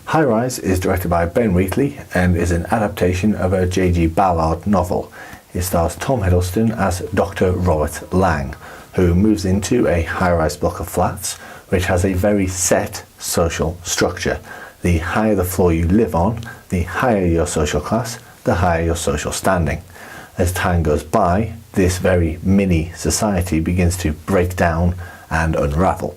High Rise is directed by Ben Wheatley and is an adaptation of a J.G. Ballard novel. It stars Tom Hiddleston as Dr. Robert Lang, who moves into a high-rise block of flats which has a very set social structure. The higher the floor you live on, the higher your social class, the higher your social standing. As time goes by, this very mini society begins to break down and unravel.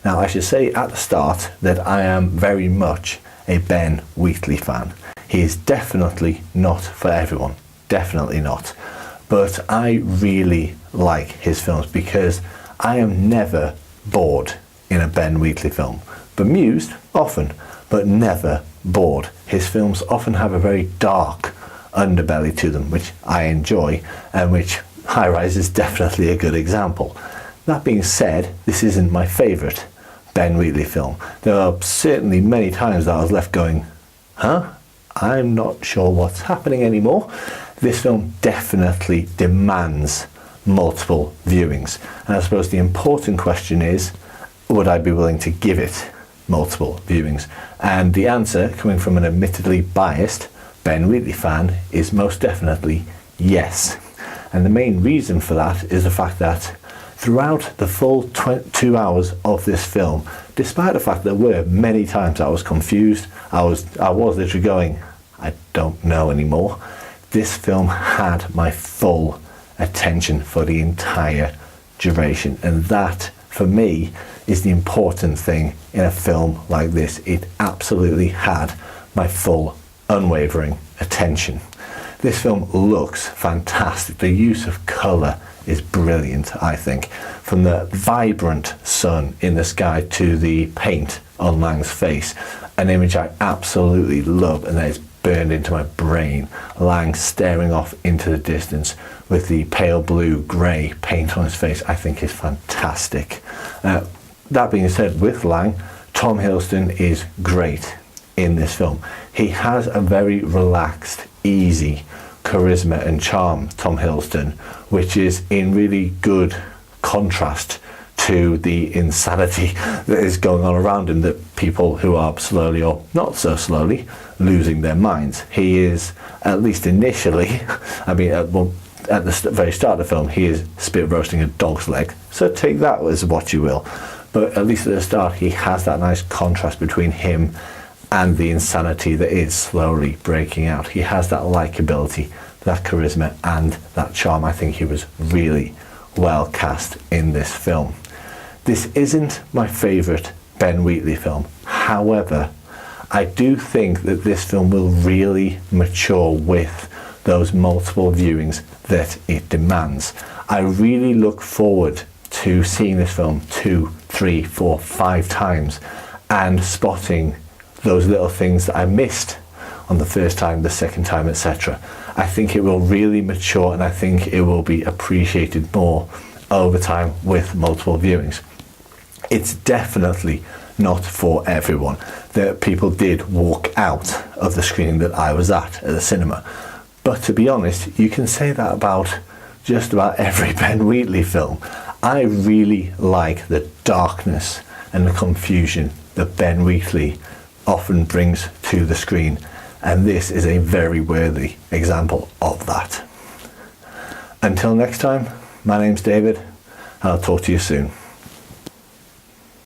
Now, I should say at the start that I am very much a Ben Wheatley fan. He is definitely not for everyone, definitely not. But I really like his films because I am never bored in a Ben Wheatley film. Bemused, often, but never bored. His films often have a very dark underbelly to them, which I enjoy, and which High Rise is definitely a good example. That being said, this isn't my favourite Ben Wheatley film. There are certainly many times that I was left going, huh? I'm not sure what's happening anymore. This film definitely demands multiple viewings. And I suppose the important question is, would I be willing to give it multiple viewings? And the answer, coming from an admittedly biased Ben Wheatley fan, is most definitely yes. And the main reason for that is the fact that throughout the full 2 hours of this film, despite the fact there were many times I was confused, I was literally going, I don't know anymore, this film had my full attention for the entire duration. And that, for me, is the important thing in a film like this. It absolutely had my full, unwavering attention. This film looks fantastic. The use of colour is brilliant, I think. From the vibrant sun in the sky to the paint on Lang's face, an image I absolutely love and that is burned into my brain. Lang staring off into the distance with the pale blue grey paint on his face, I think is fantastic. That being said, with Lang, Tom Hiddleston is great in this film. He has a very relaxed, easy charisma and charm, Tom Hiddleston, which is in really good contrast to the insanity that is going on around him, that people who are slowly or not so slowly losing their minds. He is, at least initially, I mean, at the very start of the film, he is spit roasting a dog's leg, so take that as what you will. But at least at the start, he has that nice contrast between him and the insanity that is slowly breaking out. He has that likability, that charisma, and that charm. I think he was really well cast in this film. This isn't my favourite Ben Wheatley film. However, I do think that this film will really mature with those multiple viewings that it demands. I really look forward to seeing this film 2, 3, 4, 5 times and spotting those little things that I missed on the first time, the second time, etc. I think it will really mature, and I think it will be appreciated more over time with multiple viewings. It's definitely not for everyone. People did walk out of the screening that I was at the cinema. But to be honest, you can say that about just about every Ben Wheatley film. I really like the darkness and the confusion that Ben Wheatley often brings to the screen, and this is a very worthy example of that. Until next time, my name's David, and I'll talk to you soon.